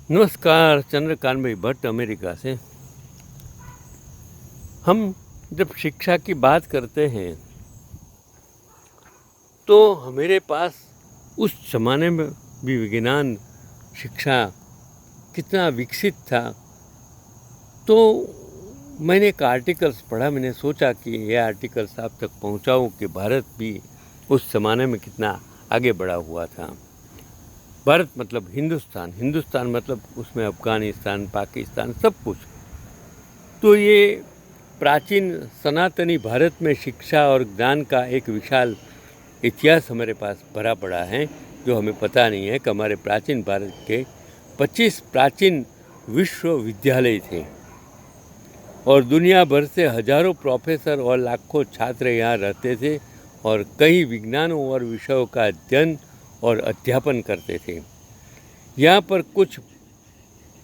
नमस्कार, चंद्रकांत भाई भट्ट अमेरिका से। हम जब शिक्षा की बात करते हैं तो हमारे पास उस ज़माने में भी विज्ञान शिक्षा कितना विकसित था। तो मैंने एक आर्टिकल्स पढ़ा, मैंने सोचा कि ये आर्टिकल्स आप तक पहुंचाऊं कि भारत भी उस ज़माने में कितना आगे बढ़ा हुआ था। भारत मतलब हिंदुस्तान, हिंदुस्तान मतलब उसमें अफ़गानिस्तान, पाकिस्तान, सब कुछ। तो ये प्राचीन सनातनी भारत में शिक्षा और ज्ञान का एक विशाल इतिहास हमारे पास भरा पड़ा है, जो हमें पता नहीं है कि हमारे प्राचीन भारत के 25 प्राचीन विश्वविद्यालय थे और दुनिया भर से हजारों प्रोफेसर और लाखों छात्र यहाँ रहते थे और कई विज्ञानों और विषयों का अध्ययन और अध्यापन करते थे। यहाँ पर कुछ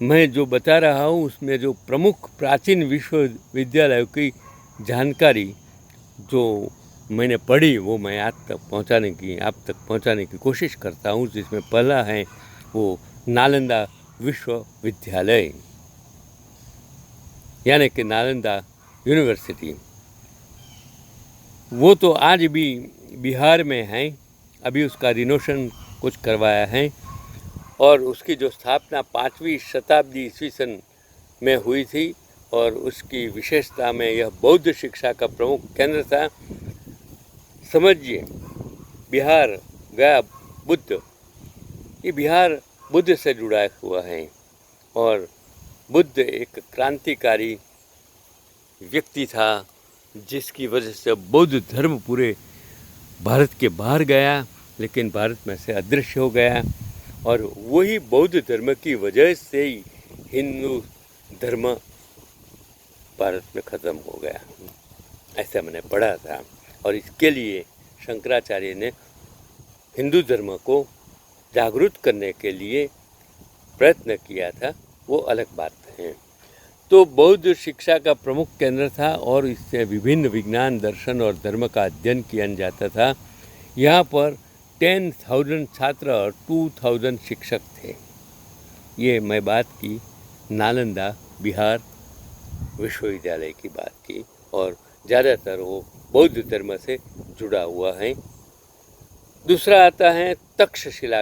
मैं जो बता रहा हूँ उसमें जो प्रमुख प्राचीन विश्वविद्यालयों की जानकारी जो मैंने पढ़ी वो मैं आप तक पहुँचाने की कोशिश करता हूँ। जिसमें पहला है वो नालंदा विश्वविद्यालय, यानी कि नालंदा यूनिवर्सिटी। वो तो आज भी बिहार में है, अभी उसका रिनोवेशन कुछ करवाया है और उसकी जो स्थापना 5वीं शताब्दी ईस्वी सन में हुई थी और उसकी विशेषता में यह बौद्ध शिक्षा का प्रमुख केंद्र था। समझिए, बिहार गया बुद्ध, ये बिहार बुद्ध से जुड़ा हुआ है और बुद्ध एक क्रांतिकारी व्यक्ति था जिसकी वजह से बौद्ध धर्म पूरे भारत के बाहर गया, लेकिन भारत में से अदृश्य हो गया और वही बौद्ध धर्म की वजह से ही हिंदू धर्म भारत में ख़त्म हो गया, ऐसा मैंने पढ़ा था। और इसके लिए शंकराचार्य ने हिंदू धर्म को जागरूक करने के लिए प्रयत्न किया था, वो अलग बात है। तो बौद्ध शिक्षा का प्रमुख केंद्र था और इससे विभिन्न विज्ञान, दर्शन और धर्म का अध्ययन किया जाता था। यहाँ पर 10,000 छात्र और 2,000 शिक्षक थे। ये मैं बात की नालंदा बिहार विश्वविद्यालय की बात की और ज़्यादातर वो बौद्ध धर्म से जुड़ा हुआ है। दूसरा आता है तक्षशिला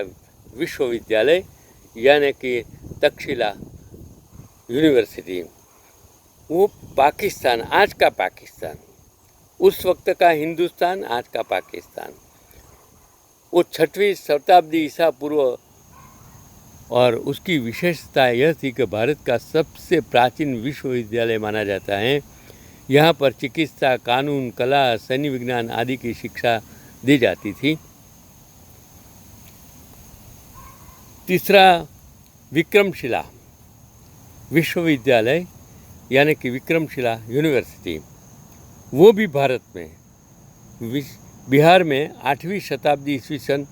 विश्वविद्यालय, यानी कि तक्षशिला यूनिवर्सिटी। वो पाकिस्तान, आज का पाकिस्तान, उस वक्त का हिंदुस्तान, आज का पाकिस्तान, वो 6वीं शताब्दी ईसा पूर्व और उसकी विशेषता यह थी कि भारत का सबसे प्राचीन विश्वविद्यालय माना जाता है। यहाँ पर चिकित्सा, कानून, कला, सैन्य विज्ञान आदि की शिक्षा दी जाती थी। तीसरा विक्रमशिला विश्वविद्यालय, यानी कि विक्रमशिला यूनिवर्सिटी, वो भी भारत में बिहार में 8वीं शताब्दी ईस्वी सन।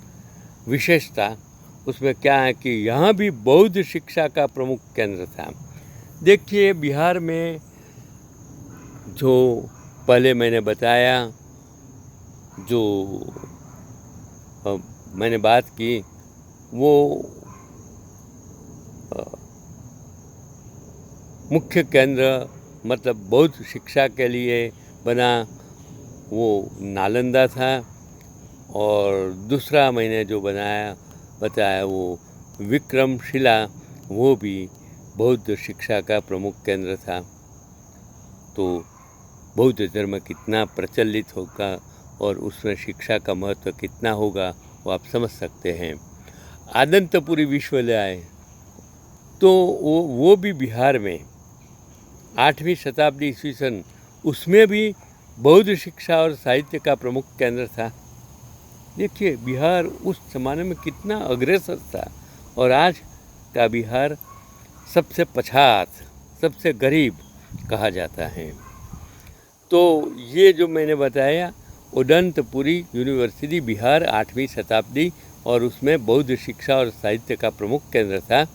विशेषता उसमें क्या है कि यहाँ भी बौद्ध शिक्षा का प्रमुख केंद्र था। देखिए, बिहार में जो पहले मैंने बताया, जो मैंने बात की, वो मुख्य केंद्र मतलब बौद्ध शिक्षा के लिए बना वो नालंदा था और दूसरा मैंने जो बताया वो विक्रमशिला, वो भी बौद्ध शिक्षा का प्रमुख केंद्र था। तो बौद्ध धर्म कितना प्रचलित होगा और उसमें शिक्षा का महत्व कितना होगा वो आप समझ सकते हैं। आदंतपुरी विश्वविद्यालय तो वो भी बिहार में 8वीं शताब्दी ईस्वी सन, उसमें भी बौद्ध शिक्षा और साहित्य का प्रमुख केंद्र था। देखिए, बिहार उस ज़माने में कितना अग्रसर था और आज का बिहार सबसे पछात, सबसे गरीब कहा जाता है। तो ये जो मैंने बताया, उदंतपुरी यूनिवर्सिटी बिहार 8वीं शताब्दी और उसमें बौद्ध शिक्षा और साहित्य का प्रमुख केंद्र था।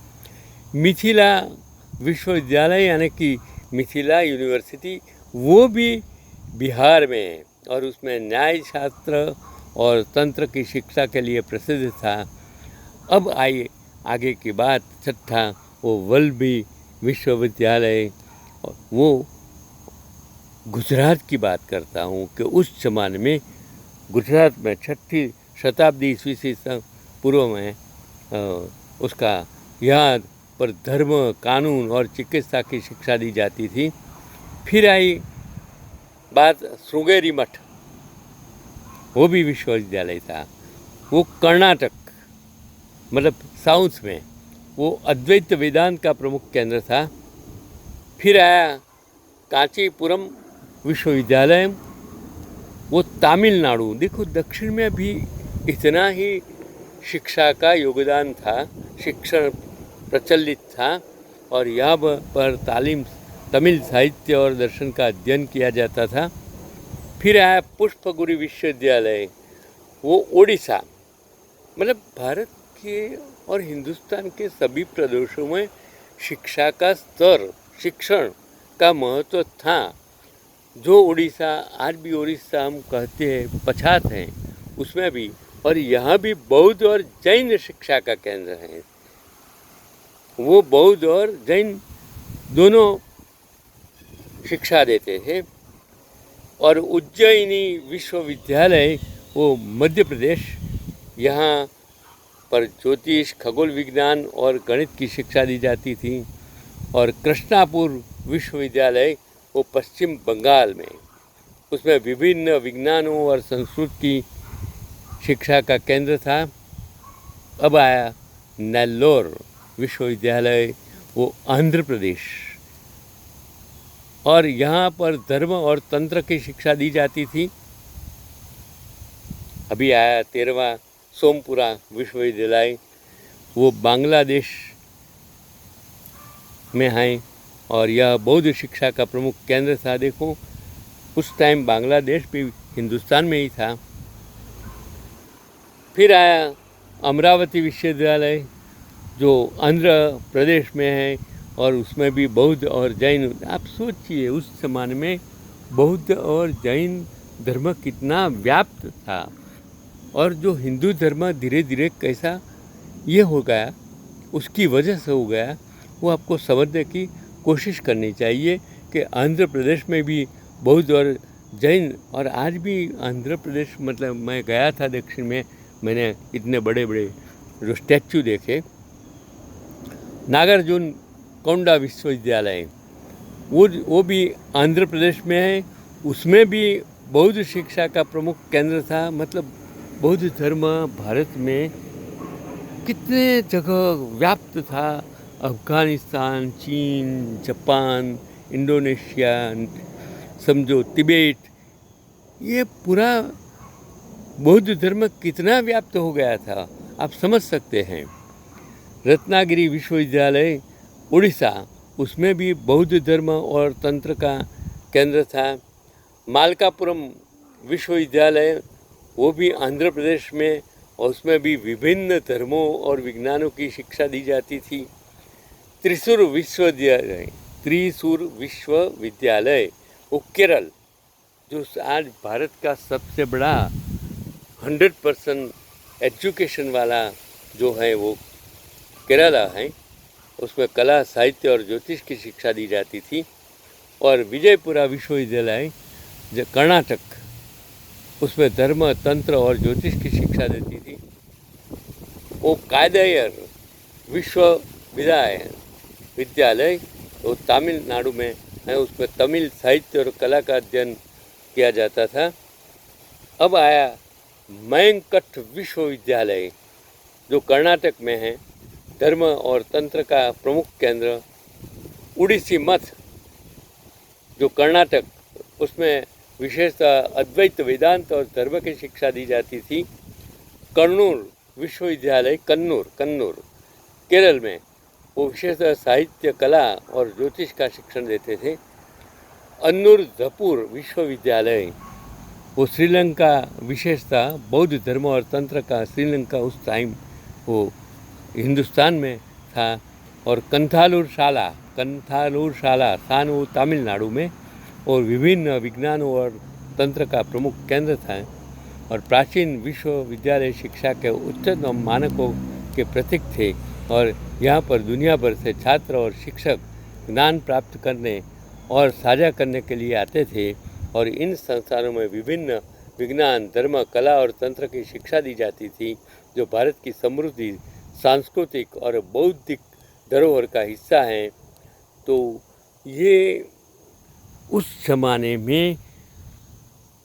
मिथिला विश्वविद्यालय, यानी कि मिथिला यूनिवर्सिटी, वो भी बिहार में है और उसमें न्याय शास्त्र और तंत्र की शिक्षा के लिए प्रसिद्ध था। अब आइए आगे की बात। छठा वो वल्लभी विश्वविद्यालय, वो गुजरात की बात करता हूँ कि उस ज़माने में गुजरात में 6वीं शताब्दी ईस्वी से पूर्व में उसका यहाँ पर धर्म, कानून और चिकित्सा की शिक्षा दी जाती थी। फिर आई बात श्रृंगेरी मठ, वो भी विश्वविद्यालय था। वो कर्नाटक मतलब साउथ में वो अद्वैत वेदांत का प्रमुख केंद्र था। फिर आया कांचीपुरम विश्वविद्यालय, वो तमिलनाडु। देखो दक्षिण में भी इतना ही शिक्षा का योगदान था, शिक्षण प्रचलित था और यहाँ पर तमिल साहित्य और दर्शन का अध्ययन किया जाता था। फिर आया पुष्पगिरी विश्वविद्यालय, वो ओडिशा। मतलब भारत के और हिंदुस्तान के सभी प्रदेशों में शिक्षा का स्तर, शिक्षण का महत्व था। जो उड़ीसा, आज भी उड़ीसा हम कहते हैं, पछात हैं, उसमें भी, और यहाँ भी बौद्ध और जैन शिक्षा का केंद्र है। वो बौद्ध और जैन दोनों शिक्षा देते थे। और उज्जैनी विश्वविद्यालय वो मध्य प्रदेश, यहाँ पर ज्योतिष, खगोल विज्ञान और गणित की शिक्षा दी जाती थी। और कृष्णापुर विश्वविद्यालय वो पश्चिम बंगाल में, उसमें विभिन्न विज्ञानों और संस्कृत की शिक्षा का केंद्र था। अब आया नेल्लोर विश्वविद्यालय, वो आंध्र प्रदेश, और यहाँ पर धर्म और तंत्र की शिक्षा दी जाती थी। अभी आया 13वां सोमपुरा विश्वविद्यालय, वो बांग्लादेश में है और यह बौद्ध शिक्षा का प्रमुख केंद्र था। देखो उस टाइम बांग्लादेश भी हिंदुस्तान में ही था। फिर आया अमरावती विश्वविद्यालय, जो आंध्र प्रदेश में है और उसमें भी बौद्ध और जैन। आप सोचिए उस ज़माने में बौद्ध और जैन धर्म कितना व्याप्त था, और जो हिंदू धर्म धीरे धीरे कैसा ये हो गया, उसकी वजह से हो गया, वो आपको समझने की कोशिश करनी चाहिए कि आंध्र प्रदेश में भी बौद्ध और जैन, और आज भी आंध्र प्रदेश, मतलब मैं गया था दक्षिण में, मैंने इतने बड़े बड़े जो स्टैचू देखे। नागार्जुन कोंडा विश्वविद्यालय, वो भी आंध्र प्रदेश में है, उसमें भी बौद्ध शिक्षा का प्रमुख केंद्र था। मतलब बौद्ध धर्म भारत में कितने जगह व्याप्त था। अफ़गानिस्तान, चीन, जापान, इंडोनेशिया, समझो तिब्बत, ये पूरा बौद्ध धर्म कितना व्याप्त हो गया था, आप समझ सकते हैं। रत्नागिरी विश्वविद्यालय उड़ीसा, उसमें भी बौद्ध धर्म और तंत्र का केंद्र था। मालकापुरम विश्वविद्यालय, वो भी आंध्र प्रदेश में, और उसमें भी विभिन्न धर्मों और विज्ञानों की शिक्षा दी जाती थी। त्रिशूर विश्वविद्यालय वो केरल, जो आज भारत का सबसे बड़ा 100% एजुकेशन वाला जो है वो केरला है। उसमें कला, साहित्य और ज्योतिष की शिक्षा दी जाती थी। और विजयपुरा विश्वविद्यालय जो कर्नाटक, उसमें धर्म, तंत्र और ज्योतिष की शिक्षा देती थी। वो कायदायर विश्वविद्यालय वो तमिलनाडु में है, उसमें तमिल साहित्य और कला का अध्ययन किया जाता था। अब आया मयंकट विश्वविद्यालय, जो कर्नाटक में है, धर्म और तंत्र का प्रमुख केंद्र। उड़ीसी मठ, जो कर्नाटक, उसमें विशेषतः अद्वैत वेदांत और धर्म की शिक्षा दी जाती थी। कन्नूर विश्वविद्यालय, कन्नूर केरल में, वो विशेषतः साहित्य, कला और ज्योतिष का शिक्षण देते थे। अन्नूरधपुर विश्वविद्यालय, वो श्रीलंका, विशेषतः बौद्ध धर्म और तंत्र का, श्रीलंका उस टाइम वो हिंदुस्तान में था। और कंथालूर शाला स्थान वो तमिलनाडु में, और विभिन्न विज्ञानों और तंत्र का प्रमुख केंद्र था। और प्राचीन विश्वविद्यालय शिक्षा के उच्चतम मानकों के प्रतीक थे। और यहाँ पर दुनिया भर से छात्र और शिक्षक ज्ञान प्राप्त करने और साझा करने के लिए आते थे और इन संस्थानों में विभिन्न विज्ञान, धर्म, कला और तंत्र की शिक्षा दी जाती थी, जो भारत की समृद्धि, सांस्कृतिक और बौद्धिक धरोहर का हिस्सा हैं। तो ये उस जमाने में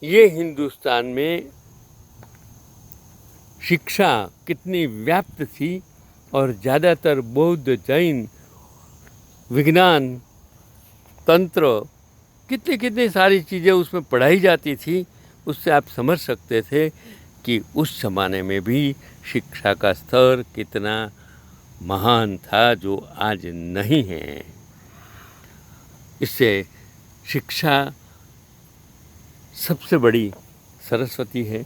ये हिंदुस्तान में शिक्षा कितनी व्याप्त थी और ज़्यादातर बौद्ध, जैन, विज्ञान, तंत्र, कितनी कितनी सारी चीज़ें उसमें पढ़ाई जाती थी। उससे आप समझ सकते थे कि उस ज़माने में भी शिक्षा का स्तर कितना महान था, जो आज नहीं है। इससे शिक्षा सबसे बड़ी सरस्वती है,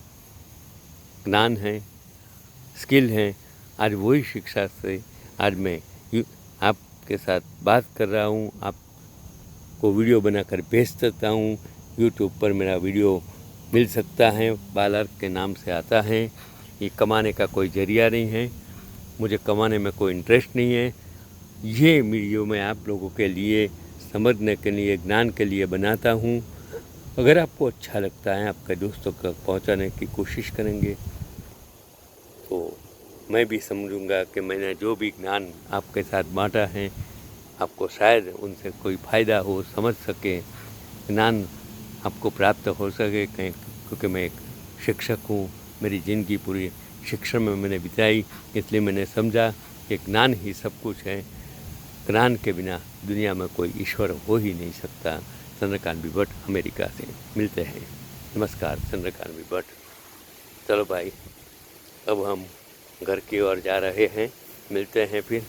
ज्ञान है, स्किल है। आज वही शिक्षा से आज मैं आपके साथ बात कर रहा हूँ, आपको वीडियो बनाकर भेज सकता हूँ। यूट्यूब पर मेरा वीडियो मिल सकता है, बालार्क के नाम से आता है। ये कमाने का कोई जरिया नहीं है, मुझे कमाने में कोई इंटरेस्ट नहीं है। ये वीडियो मैं आप लोगों के लिए, समझने के लिए, ज्ञान के लिए बनाता हूँ। अगर आपको अच्छा लगता है, आपके दोस्तों तक पहुँचाने की कोशिश करेंगे तो मैं भी समझूंगा कि मैंने जो भी ज्ञान आपके साथ बांटा है, आपको शायद उनसे कोई फ़ायदा हो, समझ सके, ज्ञान आपको प्राप्त हो सके। क्योंकि मैं एक शिक्षक हूँ, मेरी ज़िंदगी पूरी शिक्षा में मैंने बिताई, इसलिए मैंने समझा कि ज्ञान ही सब कुछ है। ज्ञान के बिना दुनिया में कोई ईश्वर हो ही नहीं सकता। चंद्रकांत बी भट्ट, अमेरिका से मिलते हैं। नमस्कार, चंद्रकांत बी भट्ट। चलो भाई, अब हम घर की ओर जा रहे हैं, मिलते हैं फिर।